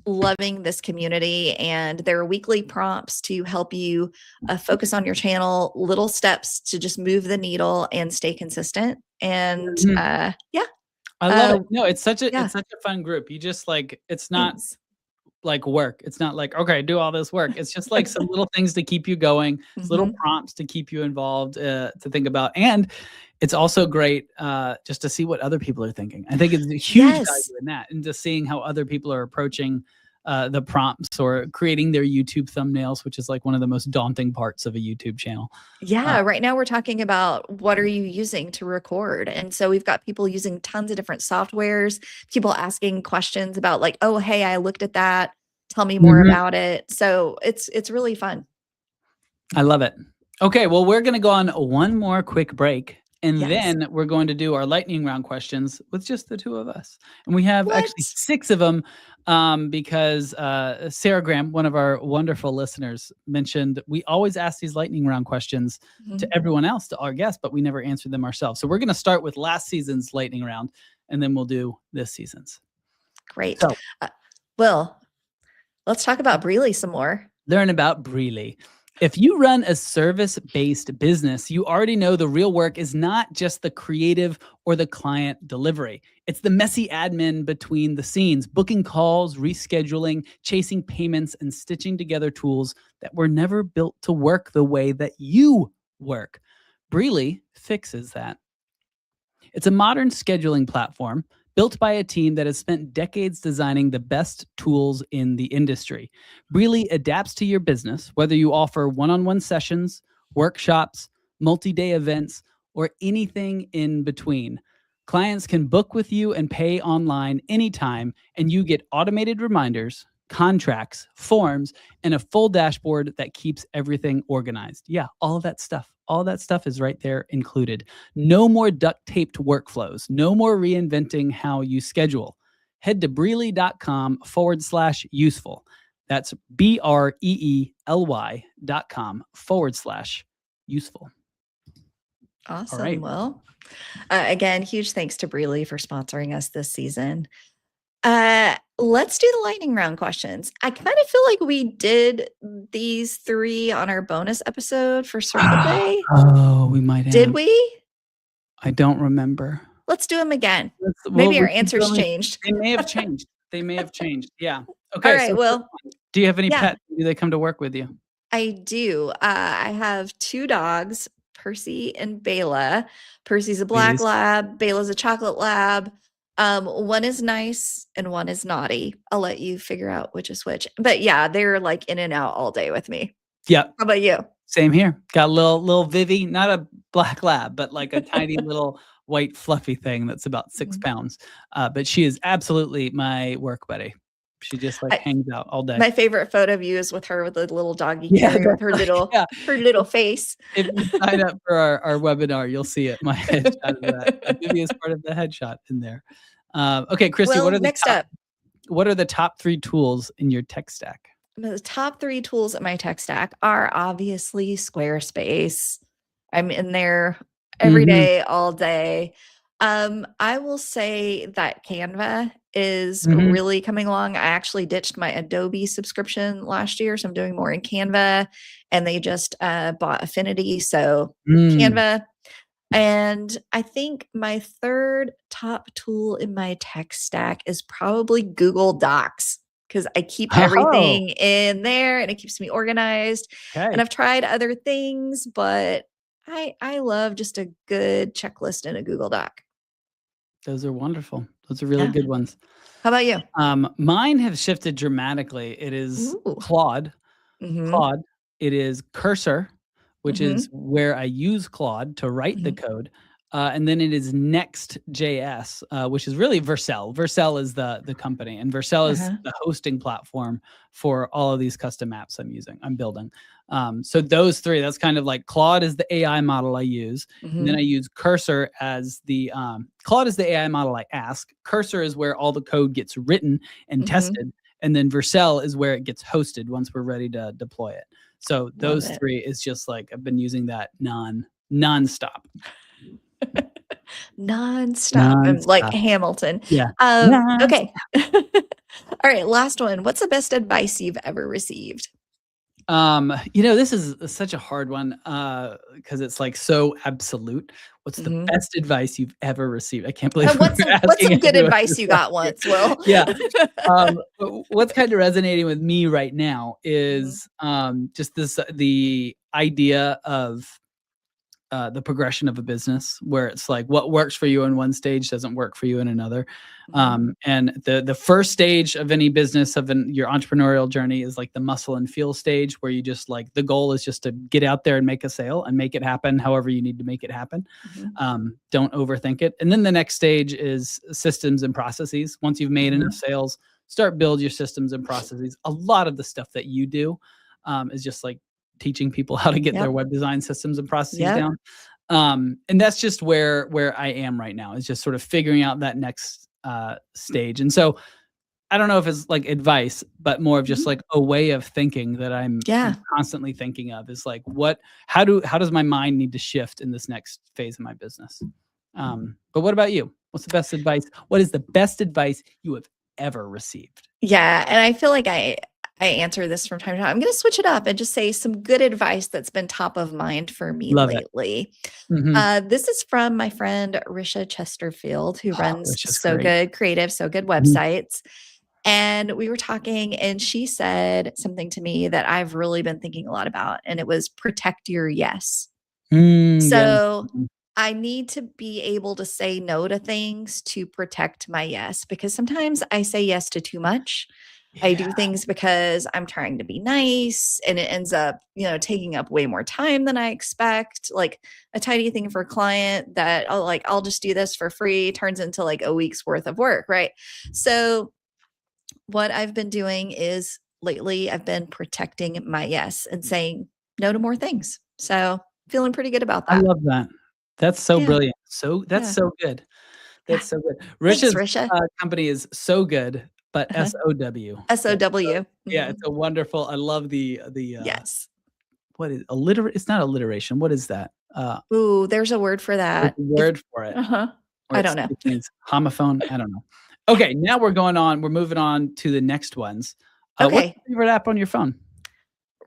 loving this community, and there are weekly prompts to help you focus on your channel, little steps to just move the needle and stay consistent. And Mhm. yeah, I love uh, it. No, yeah, it's such a fun group. You just, like it's not thanks. like work. It's not like, "Okay, do all this work." It's just, like, some little things to keep you going, little Mhm. prompts to keep you involved, to think about, and it's also great, just to see what other people are thinking. I think it's a huge Yes. value in that, and just seeing how other people are approaching, the prompts or creating their YouTube thumbnails, which is, like, one of the most daunting parts of a YouTube channel. Uh Yeah, right now we're talking about what are you using to record? And so we've got people using tons of different softwares, people asking questions about like, "Oh, hey, I looked at that. Tell me more Mhm. about it." So it's really fun. I love it. Okay, well, we're going to go on one more quick break, and Yes. then we're going to do our lightning round questions with just the two of us. And we have actually What? 6 of them because Sarah Graham, one of our wonderful listeners, mentioned we always ask these lightning round questions to Mhm. everyone else, to our guests, but we never answer them ourselves. So we're going to start with last season's lightning round, and then we'll do this season's. Great. So Uh, well, let's talk about Breely some more. learn about Breely. If you run a service based business, you already know the real work is not just the creative or the client delivery. It's the messy admin between the scenes, booking calls, rescheduling, chasing payments, and stitching together tools that were never built to work the way that you work. Breely fixes that. It's a modern scheduling platform built by a team that has spent decades designing the best tools in the industry. Breely adapts to your business, whether you offer one on one sessions, workshops, multi day events, or anything in between. Clients can book with you and pay online anytime, and you get automated reminders, contracts, forms, and a full dashboard that keeps everything organized. Yeah, all of that stuff. All that stuff is right there included. No more duct taped workflows. No more reinventing how you schedule. head to breely.com/useful. That's BREELY.com/useful. Awesome. All right. Well, again, huge thanks to Breely for sponsoring us this season. Let's do the lightning round questions. I kind of feel like we did these 3 on our bonus episode for Circle Day. Oh, we might have. Did we? I don't remember. Let's do them again. Well, Maybe our we can answers certainly- changed. They may have changed. They may have changed. Yeah. Okay. All right. So Well, do you have any yeah. pets? Do they come to work with you? I do. I have 2 dogs, Percy and Bela. Percy's a black Please. lab. Bela's a chocolate lab. One is nice and one is naughty. I'll let you figure out which is which. But yeah, they're like in and out all day with me. Yeah. How about you? Same here. Got a little Vivi, not a black lab, but like a tiny little white fluffy thing that's about 6 pounds. But she is absolutely my work buddy. She just like hangs out all day. My favorite photo of you is with her with the little doggy Yeah, carrier with her little face. If you sign up for our webinar, you'll see it. My headshot of that. Vivi is part of the headshot in there. Okay, Christy, Well, what are the top 3 tools in your tech stack? The top 3 tools in my tech stack are obviously Squarespace. I'm in there every day, all day. I will say that Canva is really coming along. I actually ditched my Adobe subscription last year, so I'm doing more in Canva, and they just bought Affinity, so Canva. And I think my 3rd top tool in my tech stack is probably Google Docs, because I keep everything in there and it keeps me organized. Okay. And I've tried other things, but I love just a good checklist in a Google Doc. Those are wonderful. Those are really good ones. How about you? Mine have shifted dramatically. It is Claude. Claude. It is Cursor, which is where I use Claude to write the code. And then it is Next.js, which is really Vercel. Vercel is the company, and Vercel is the hosting platform for all of these custom apps I'm building. So those 3, that's kind of like Claude is the AI model I use. And then I use Cursor as the, Claude is the AI model I ask. Cursor is where all the code gets written and tested. And then Vercel is where it gets hosted once we're ready to deploy it. So those 3 is just like, I've been using that nonstop. Nonstop. I'm like Hamilton. Yeah. Okay. All right. Last one. What's the best advice you've ever received? This is such a hard one because it's like so absolute. What's the best advice you've ever received? I can't believe what's some good advice you got once, Will? Yeah. What's kind of resonating with me right now is just the idea of the progression of a business, where it's like what works for you in one stage doesn't work for you in another. And the first stage of any business your entrepreneurial journey is like the muscle and feel stage, where you just like, the goal is just to get out there and make a sale and make it happen however you need to make it happen. Don't overthink it. And then the next stage is systems and processes. Once you've made enough sales, start build your systems and processes. A lot of the stuff that you do is just like teaching people how to get their web design systems and processes down. And that's just where I am right now, is just sort of figuring out that next stage. And so I don't know if it's like advice, but more of just like a way of thinking that I'm constantly thinking of, is like, how does my mind need to shift in this next phase of my business? But what about you? What's the best advice? What is the best advice you have ever received? Yeah. And I feel like I answer this from time to time. I'm going to switch it up and just say some good advice that's been top of mind for me lately. This is from my friend Risha Chesterfield, who runs So Good Creative, So Good websites. And we were talking, and she said something to me that I've really been thinking a lot about, and it was protect your yes. So I need to be able to say no to things to protect my yes, because sometimes I say yes to too much. I do things because I'm trying to be nice, and it ends up, taking up way more time than I expect. Like a tiny thing for a client that I'll just do this for free turns into like a week's worth of work, right? So what I've been doing is lately I've been protecting my yes and saying no to more things. So feeling pretty good about that. I love that. That's so brilliant. So that's so good. Yeah. That's so good. Thanks, Risha's Risha. company is so good, but Uh-huh. SOW. SOW. Yeah, it's a wonderful. I love the Yes. what is it's not alliteration. What is that? Ooh, there's a word for There's that. a word for it, Uh-huh. or I don't know. it means homophone. I don't know. Yeah. Okay, now we're moving on to the next ones. What's Okay. your favorite app on your phone?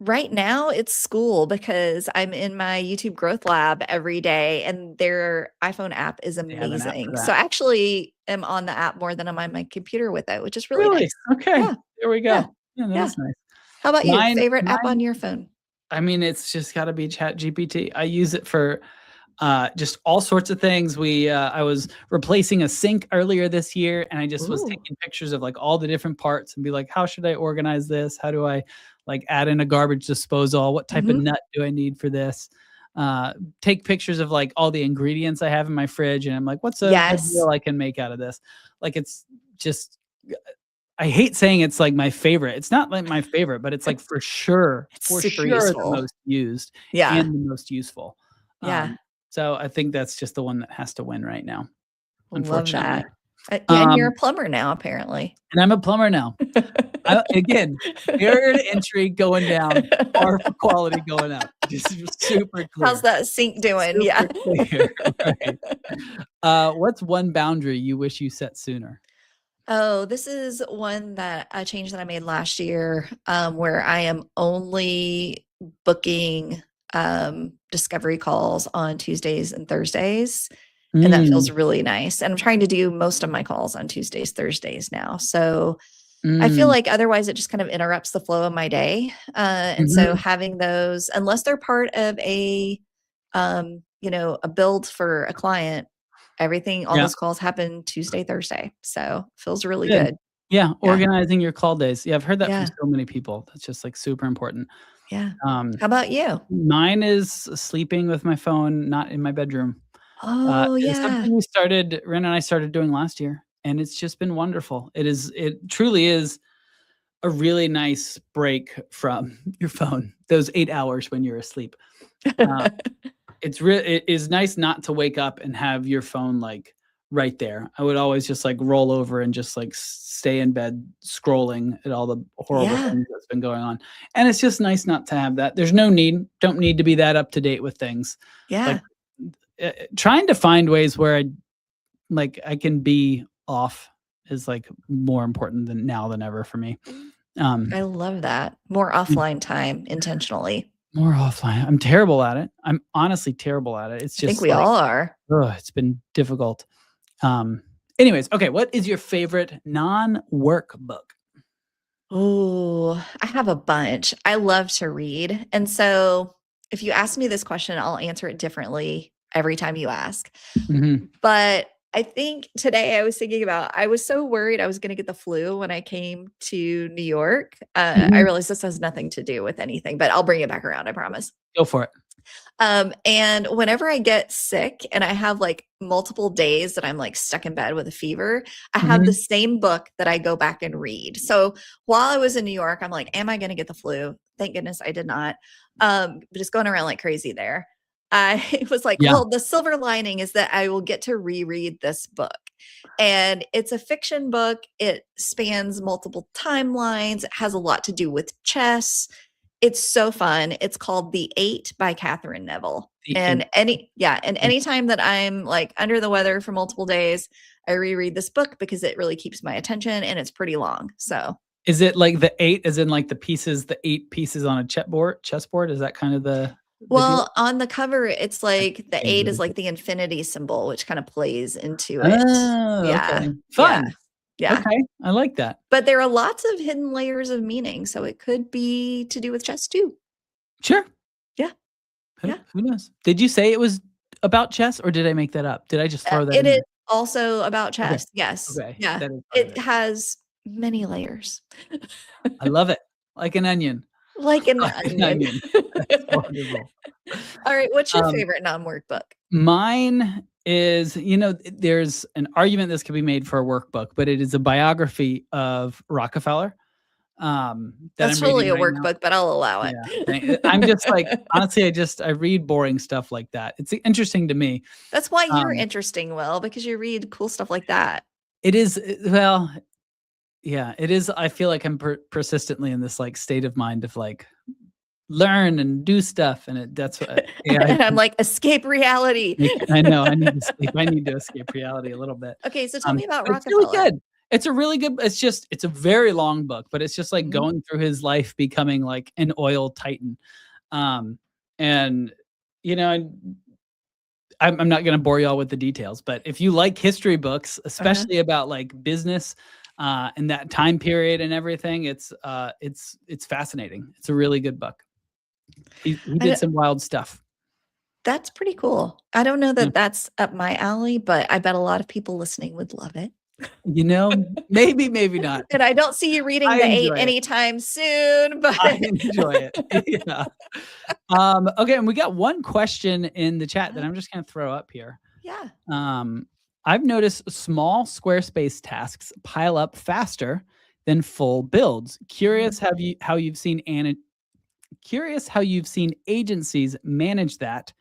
Right now it's school because I'm in my YouTube growth lab every day and their iPhone app is They have an app for amazing. So that. I actually am on the app more than I'm on my computer with it, which is really Really? nice. Okay, Yeah. there we Yeah. go. Yeah, that Yeah. is nice. How about you? Mine Favorite app mine on your phone? I mean, it's just gotta be ChatGPT. I use it for, just all sorts of things. I was replacing a sink earlier this year, and I just was Ooh. taking pictures of, like, all the different parts and be like, "How should I organize this? How do I, like, add in a garbage disposal? What type of Mhm. nut do I need for this?" Take pictures of, like, all the ingredients I have in my fridge, and I'm like, "What's a good Yes. meal I can make out of this?" Like, it's just I hate saying it's, like, my favorite. It's not, like, my favorite, but it's, like, It's for super sure the useful. most used Yeah. and the most useful. Yeah. So I think that's just the one that has to win right now, Love unfortunately. that. Yeah, and you're a Um, plumber now, apparently. and I'm a plumber now. Again, barrier to entry going down, bar for quality going up. Just super How's clear. that sink doing? Yeah. Super clear, right. What's one boundary you wish you set sooner? Oh, this is one that a change that I made last year, where I am only booking discovery calls on Tuesdays and Thursdays. And that feels Mm, really nice. And I'm trying to do most of my calls on Tuesdays, Thursdays now. So I feel mm, like otherwise it just kind of interrupts the flow of my day. And so mhm, having those, unless they're part of a build for a client, everything, all yeah. those calls happen Tuesday, Thursday. So feels really Good. good. Yeah, Yeah. organizing your call days. Yeah, I've heard that from Yeah. so many people. That's just, like, super important. Yeah. Um, How about you? Mine is sleeping with my phone not in my bedroom. Oh, It is yeah. something Ren and I started doing last year, and it's just been wonderful. It truly is a really nice break from your phone, those 8 hours when you're asleep. Uh, it is nice not to wake up and have your phone, like, right there. I would always just, like, roll over and just, like, stay in bed scrolling at all the horrible Yeah. things that's been going on, and it's just nice not to have that. There's no need don't need to be that up to date with things. Like, Yeah. trying to find ways where I can be off is, like, more important than ever for me. I Um, love that. More offline time intentionally. More offline. I'm terrible at it. I'm honestly terrible at it. It's I think just we like, all are. ugh, it's been difficult. Um, Anyways, okay, what is your favorite non-work book? Oh, I have a bunch. I love to read. And so if you ask me this question, I'll answer it differently every time you ask. Mhm, But I think today I was thinking about I was so worried I was gonna get the flu when I came to New York. I mhm, realize this has nothing to do with anything, but I'll bring it back around, I promise. go for it. And whenever I get sick and I have like multiple days that I'm like stuck in bed with a fever, I have the Mhm, same book that I go back and read. So while I was in New York, I'm like, am I going to get the flu? Thank goodness I did not. But just going around like crazy there. I was like, yeah, well, the silver lining is that I will get to reread this book. And it's a fiction book. It spans multiple timelines. It has a lot to do with chess. It's so fun. It's called The Eight by Catherine Neville. the And 8. anytime that I'm like under the weather for multiple days, I reread this book because it really keeps my attention and it's pretty long. So, Is it like the 8 as in, like, the 8 pieces on a chessboard? Is that kind of the deal? well, on the cover, it's I like keep the saying eight is the like the infinity symbol, which kind of plays into it. Oh, Yeah. okay. Yeah. Fun. Yeah. Okay, I like that. But there are lots of hidden layers of meaning. So it could be to do with chess too. Sure. Yeah. Yeah. Who knows? Did you say it was about chess, or did I make that up? Did I just throw that It in is there? also about Okay, chess. Yes. okay, Yeah. that is part of It it. has many layers. I love it. Like an onion. Like an Like an onion. onion. That's wonderful. All right, what's your Um, favorite non-work book? Mine is, there's an argument this could be made for a workbook, but it is a biography of Rockefeller. that That's I'm totally reading a right now. workbook, but I'll allow it. I'm just like, honestly, I read boring stuff like that. It's interesting to me. That's why you're Um, interesting, Will, because you read cool stuff like that. it is, well, yeah, it is. I feel like I'm persistently in this like state of mind of like learn and do stuff. And that's what AI. And I'm like, escape reality. I know I need to escape. I need to escape reality a little bit. Okay, so tell me about But it's really Rockefeller. good. It's a really good. It's a very long book, but it's just like Mhm. going through his life, becoming like an oil titan. And you know, I'm not going to bore y'all with the details, but if you like history books, especially about like business and that time period and everything, it's fascinating. It's a really good book. He did some wild stuff. That's pretty cool. I don't know Yeah. that that's up my alley, but I bet a lot of people listening would love it. You know, maybe not. And I don't see you reading I the 8 enjoy it. anytime soon, but I enjoy it. Yeah. Okay, and we got one question in the chat that I'm just gonna throw up here. yeah. I've noticed small Squarespace tasks pile up faster than full builds. Curious how you've seen agencies manage that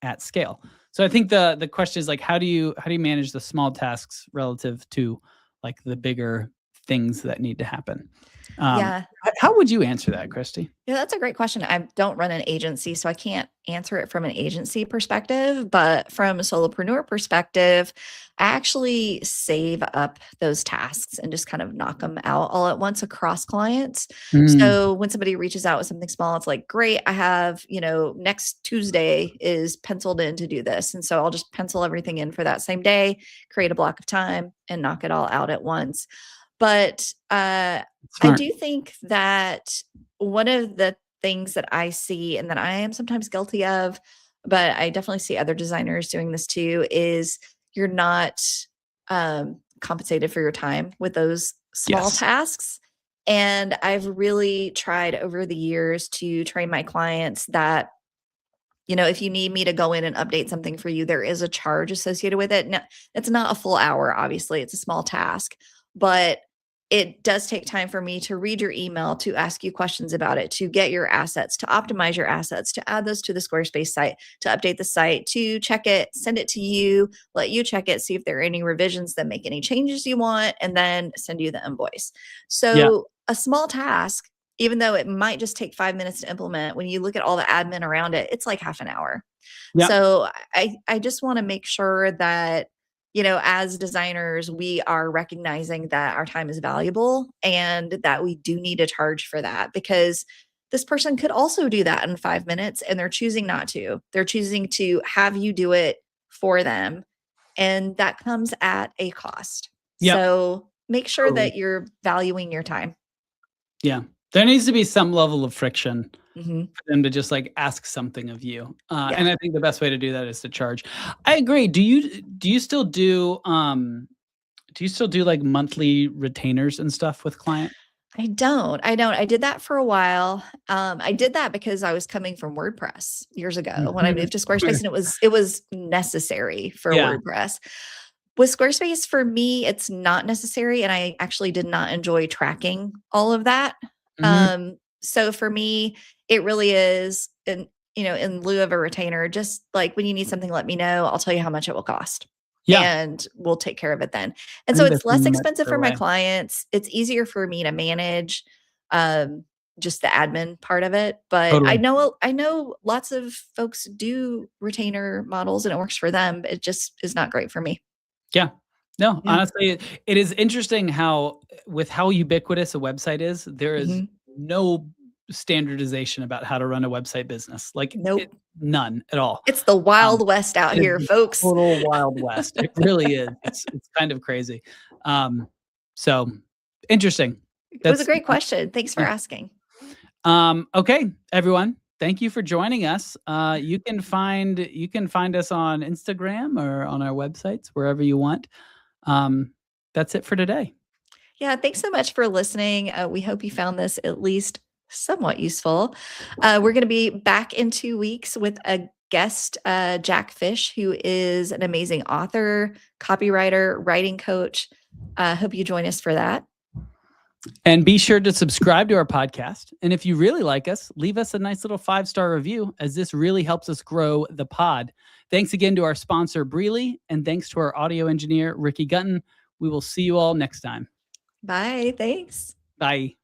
at scale. So I think the question is like, how do you manage the small tasks relative to like the bigger things that need to happen? Yeah. How would you answer that, Christy? Yeah, that's a great question. I don't run an agency, so I can't answer it from an agency perspective, but from a solopreneur perspective, I actually save up those tasks and just kind of knock them out all at once across clients. Mm, So when somebody reaches out with something small, it's like, great, I have, next Tuesday is penciled in to do this. And so I'll just pencil everything in for that same day, create a block of time and knock it all out at once. But I smart. do think that one of the things that I see and that I am sometimes guilty of, but I definitely see other designers doing this too, is you're not compensated for your time with those small Yes. tasks. And I've really tried over the years to train my clients that, if you need me to go in and update something for you, there is a charge associated with it. Now, it's not a full hour, obviously, it's a small task, but it does take time for me to read your email, to ask you questions about it, to get your assets, to optimize your assets, to add those to the Squarespace site, to update the site, to check it, send it to you, let you check it, see if there are any revisions that make any changes you want, and then send you the invoice. Yeah. So a small task, even though it might just take 5 minutes to implement, when you look at all the admin around it, it's like half an hour. Yeah. So I just want to make sure that, as designers, we are recognizing that our time is valuable and that we do need to charge for that, because this person could also do that in 5 minutes and they're choosing not to. They're choosing to have you do it for them. And that comes at a cost. Yeah. So make sure Totally. that you're valuing your time. Yeah. There needs to be some level of friction Mhm. for them to just like ask something of you. Yeah. And I think the best way to do that is to charge. I agree. Do you still do like monthly retainers and stuff with client? I don't. I did that for a while. I did that because I was coming from WordPress years ago when I moved to Squarespace, and it was necessary for Yeah. WordPress. With Squarespace, for me, it's not necessary, and I actually did not enjoy tracking all of that. So for me, it really is in lieu of a retainer, just like when you need something, let me know. I'll tell you how much it will cost. Yeah. And we'll take care of it then. And I so think it's that's a less much expensive better for my way. clients. It's easier for me to manage just the admin part of it. But Totally. I know lots of folks do retainer models and it works for them. It just is not great for me. Yeah. No, Yeah. honestly, it is interesting how ubiquitous a website is, there is Mhm. no standardization about how to run a website business. Like Nope. none at all. It's the Wild West out It is here, the folks. total Wild West. It really is. It's kind of crazy. So interesting. It was a great question. Thanks for yeah. asking. Okay, everyone. Thank you for joining us. You can find us on Instagram or on our websites, wherever you want. That's it for today. Yeah, thanks so much for listening. We hope you found this at least somewhat useful. We're going to be back in 2 weeks with a guest, Jack Fish, who is an amazing author, copywriter, writing coach. Hope you join us for that. And be sure to subscribe to our podcast. And if you really like us, leave us a nice little 5-star review, as this really helps us grow the pod. Thanks again to our sponsor, Breely, and thanks to our audio engineer, Ricky Gutton. We will see you all next time. Bye. Thanks. Bye.